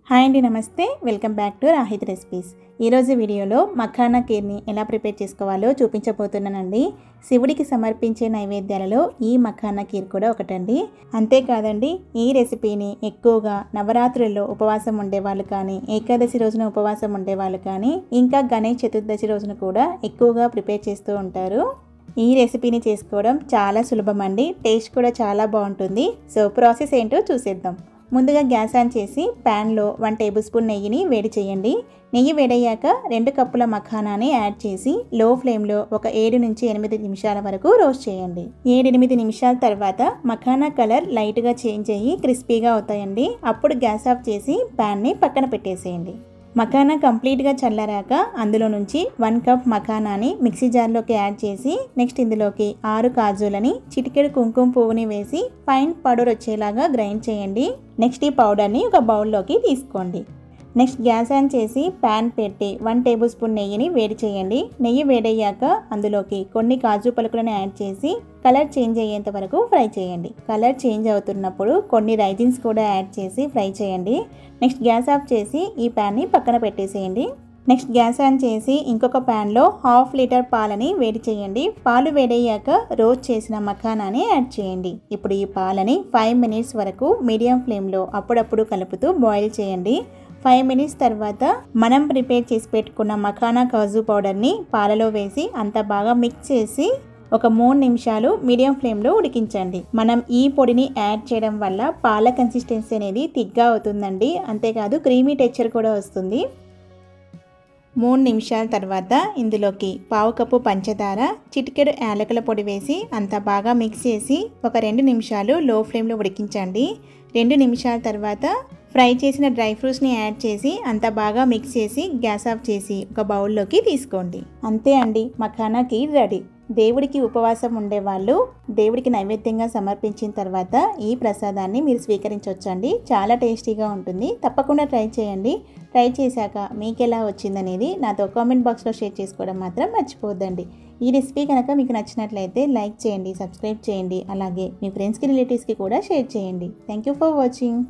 Hi అండి, నమస్తే. Welcome back to Rahith recipes. ఈరోజు వీడియోలో మఖానా కీర్ని ఎలా ప్రిపేర్ చేసుకోవాలో చూపించబోతున్నానండి. శివుడికి సమర్పించే నైవేద్యాలలో ఈ మఖానా కీర్ కూడా ఒకటండి. అంతేకాదండి, ఈ రెసిపీని ఎక్కువగా నవరాత్రుల్లో ఉపవాసం ఉండేవాళ్ళు కానీ, ఏకాదశి రోజున ఉపవాసం ఉండేవాళ్ళు కానీ, ఇంకా గణేష్ చతుర్దశి రోజున కూడా ఎక్కువగా ప్రిపేర్ చేస్తూ ఉంటారు. ఈ రెసిపీని చేసుకోవడం చాలా సులభం అండి. టేస్ట్ కూడా చాలా బాగుంటుంది. సో ప్రాసెస్ ఏంటో చూసేద్దాం. ముందుగా గ్యాస్ ఆన్ చేసి ప్యాన్లో 1 టేబుల్ స్పూన్ నెయ్యిని వేడి చేయండి. నెయ్యి వేడయ్యాక 2 కప్పుల మఖానాని యాడ్ చేసి లో ఫ్లేమ్లో ఒక 7 నుంచి 8 నిమిషాల వరకు రోస్ట్ చేయండి. 7-8 నిమిషాల తర్వాత మఖానా కలర్ లైట్గా చేంజ్ అయ్యి క్రిస్పీగా అవుతాయండి. అప్పుడు గ్యాస్ ఆఫ్ చేసి ప్యాన్ని పక్కన పెట్టేసేయండి. మఖానా కంప్లీట్గా చల్లారాక అందులో నుంచి 1 కప్ మఖానాని మిక్సీ జార్లోకి యాడ్ చేసి నెక్స్ట్ ఇందులోకి 6 కాజులని, చిటికెడు కుంకుమ పువ్వుని వేసి ఫైన్ పౌడర్ వచ్చేలాగా గ్రైండ్ చేయండి. నెక్స్ట్ ఈ పౌడర్ని ఒక బౌల్లోకి తీసుకోండి. నెక్స్ట్ గ్యాస్ ఆన్ చేసి ప్యాన్ పెట్టి 1 టేబుల్ స్పూన్ నెయ్యిని వేడి చేయండి. నెయ్యి వేడయ్యాక అందులోకి కొన్ని కాజు పలుకులను యాడ్ చేసి కలర్ చేంజ్ అయ్యేంత వరకు ఫ్రై చేయండి. కలర్ చేంజ్ అవుతున్నప్పుడు కొన్ని రైజిన్స్ కూడా యాడ్ చేసి ఫ్రై చేయండి. నెక్స్ట్ గ్యాస్ ఆఫ్ చేసి ఈ ప్యాన్ని పక్కన పెట్టేసేయండి. నెక్స్ట్ గ్యాస్ ఆన్ చేసి ఇంకొక ప్యాన్లో 1/2 లీటర్ పాలని వేడి చేయండి. పాలు వేడయ్యాక రోస్ట్ చేసిన మఖానాని యాడ్ చేయండి. ఇప్పుడు ఈ పాలని 5 మినిట్స్ వరకు మీడియం ఫ్లేమ్లో అప్పుడప్పుడు కలుపుతూ బాయిల్ చేయండి. 5 మినిట్స్ తర్వాత మనం ప్రిపేర్ చేసి పెట్టుకున్న మఖానా కాజు పౌడర్ని పాలలో వేసి అంతా బాగా మిక్స్ చేసి ఒక 3 నిమిషాలు మీడియం ఫ్లేమ్లో ఉడికించండి. మనం ఈ పొడిని యాడ్ చేయడం వల్ల పాల కన్సిస్టెన్సీ అనేది థిక్గా అవుతుందండి. అంతేకాదు క్రీమీ టెక్స్చర్ కూడా వస్తుంది. 3 నిమిషాల తర్వాత ఇందులోకి 1/2 కప్పు పంచదార, చిటికెడు యాలకుల పొడి వేసి అంతా బాగా మిక్స్ చేసి ఒక 2 నిమిషాలు లో ఫ్లేమ్లో ఉడికించండి. 2 నిమిషాల తర్వాత ఫ్రై చేసిన డ్రై ఫ్రూట్స్ని యాడ్ చేసి అంతా బాగా మిక్స్ చేసి గ్యాస్ ఆఫ్ చేసి ఒక బౌల్లోకి తీసుకోండి. అంతే అండి, మఖానా కీర్ రెడీ. దేవుడికి ఉపవాసం ఉండేవాళ్ళు దేవుడికి నైవేద్యంగా సమర్పించిన తర్వాత ఈ ప్రసాదాన్ని మీరు స్వీకరించవచ్చండి. చాలా టేస్టీగా ఉంటుంది. తప్పకుండా ట్రై చేయండి. ట్రై చేశాక మీకు ఎలా వచ్చిందనేది నాతో కామెంట్ బాక్స్లో షేర్ చేసుకోవడం మాత్రం మర్చిపోవద్దండి. ఈ రెసిపీ కనుక మీకు నచ్చినట్లయితే లైక్ చేయండి, సబ్స్క్రైబ్ చేయండి. అలాగే మీ ఫ్రెండ్స్కి, రిలేటివ్స్కి కూడా షేర్ చేయండి. Thank you for watching.